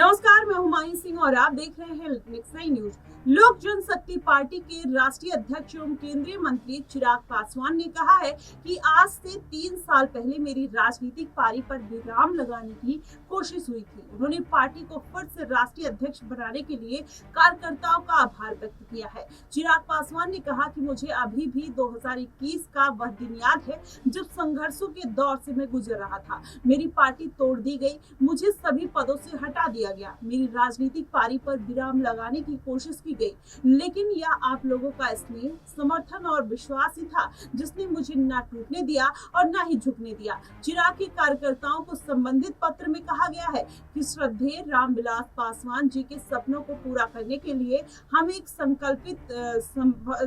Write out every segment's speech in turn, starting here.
नमस्कार, मैं हुमायूं सिंह और आप देख रहे हैं नेक्स्ट नाइन न्यूज। लोक जनशक्ति पार्टी के राष्ट्रीय अध्यक्ष एवं केंद्रीय मंत्री चिराग पासवान ने कहा है कि आज से 3 साल पहले मेरी राजनीतिक पारी पर विराम लगाने की कोशिश हुई थी। उन्होंने पार्टी को फिर से राष्ट्रीय अध्यक्ष बनाने के लिए कार्यकर्ताओं का आभार व्यक्त किया है। चिराग पासवान ने कहा कि मुझे अभी भी 2021 का वह दिन याद है जब संघर्षों के दौर से मैं गुजर रहा था। मेरी पार्टी तोड़ दी गई, मुझे सभी पदों से हटा दिया गया, मेरी राजनीतिक पारी पर विराम लगाने की कोशिश की गई, लेकिन यह आप लोगों का स्नेह, समर्थन और विश्वास ही था जिसने मुझे न टूटने दिया और न ही झुकने दिया। चिराग के कार्यकर्ताओं को संबंधित पत्र में कहा गया है कि श्रद्धेय रामविलास पासवान जी के सपनों को पूरा करने के लिए हम एक संकल्पित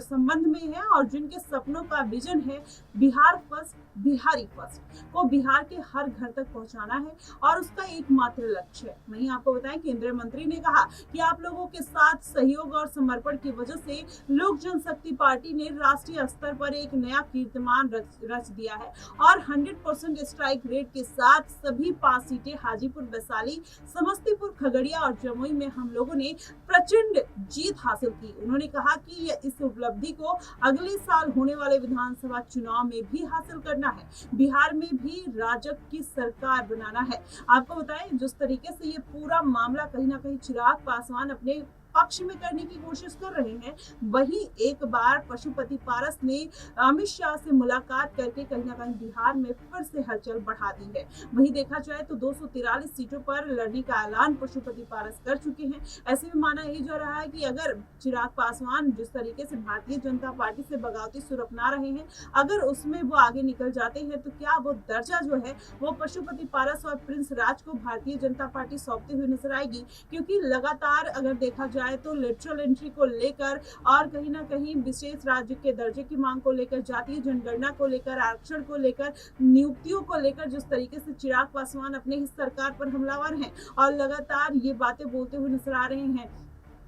संबंध में हैं और जिनके सपनों का विजन है बिहार फर्स्ट, बिहारी फर्स्ट को बिहार के हर घर तक पहुंचाना है और उसका एकमात्र लक्ष्य है। वहीं आपको बताएं, केंद्रीय मंत्री ने कहा कि आप लोगों के साथ सहयोग और समर्पण की वजह से लोक जनशक्ति पार्टी ने राष्ट्रीय स्तर पर एक नया कीर्तिमान रच दिया है और 100% स्ट्राइक रेट के साथ सभी 5 सीटें हाजीपुर, वैशाली, समस्तीपुर, खगड़िया और जमुई में हम लोगों ने प्रचंड जीत हासिल की। उन्होंने कहा कि इस उपलब्धि को अगले साल होने वाले विधानसभा चुनाव में भी हासिल करना है, बिहार में भी राजग की सरकार बनाना है। आपको बताएं, जिस तरीके से ये पूरा मामला कहीं ना कहीं चिराग पासवान अपने पक्ष में करने की कोशिश कर रहे हैं, वहीं एक बार पशुपति पारस ने अमित शाह से मुलाकात करके कहीं ना कहीं बिहार में फिर से हलचल बढ़ा दी है। वहीं देखा जाए तो 243 सीटों पर लड़ने का ऐलान पशुपति पारस कर चुके हैं। ऐसे में माना यही जा रहा है कि अगर चिराग पासवान जिस तरीके से भारतीय जनता पार्टी से बगावती सुर अपना रहे हैं, अगर उसमें वो आगे निकल जाते हैं तो क्या वो दर्जा जो है वो पशुपति पारस और प्रिंस राज को भारतीय जनता पार्टी सौंपते हुए नजर आएगी। क्योंकि लगातार अगर देखा जाए तो लेटरल एंट्री को लेकर और कहीं ना कहीं विशेष राज्य के दर्जे की मांग को लेकर, जातीय जनगणना को लेकर, आरक्षण को लेकर, नियुक्तियों को लेकर जिस तरीके से चिराग पासवान अपने ही सरकार पर हमलावर हैं और लगातार ये बातें बोलते हुए नजर आ रहे हैं,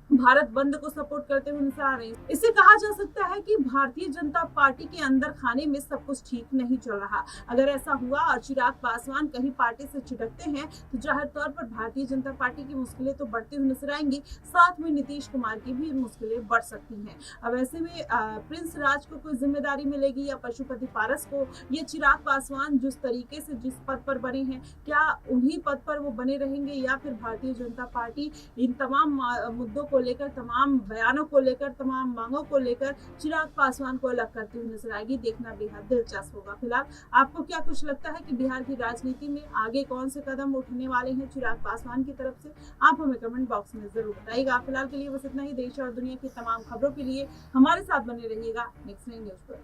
भारत बंद को सपोर्ट करते हुए नजर आ रहे हैं। इससे कहा जा सकता है कि भारतीय जनता पार्टी के अंदर खाने में सब कुछ ठीक नहीं चल रहा। अगर ऐसा हुआ और चिराग पासवान कहीं पार्टी से छिटकते हैं तो जाहिर तौर पर भारतीय जनता पार्टी की मुश्किलें तो बढ़ती हुई नजर आएंगी, साथ में नीतीश कुमार की भी मुश्किलें बढ़ सकती हैं। अब ऐसे में प्रिंस राज को कोई जिम्मेदारी मिलेगी या पशुपति पारस को? ये चिराग पासवान जिस तरीके से जिस पद पर बने हैं, क्या उन्हीं पद पर वो बने रहेंगे या फिर भारतीय जनता पार्टी इन तमाम मुद्दों को लेकर, तमाम बयानों को लेकर, तमाम मांगों को लेकर चिराग पासवान को अलग करती हुई नजर आएगी? देखना बेहद दिलचस्प होगा। फिलहाल आपको क्या कुछ लगता है कि बिहार की राजनीति में आगे कौन से कदम उठने वाले हैं चिराग पासवान की तरफ से? आप हमें कमेंट बॉक्स में जरूर बताइएगा। फिलहाल के लिए बस इतना ही। देश और दुनिया की तमाम खबरों के लिए हमारे साथ बने रहिएगा नेक्स्ट नाइन न्यूज पर।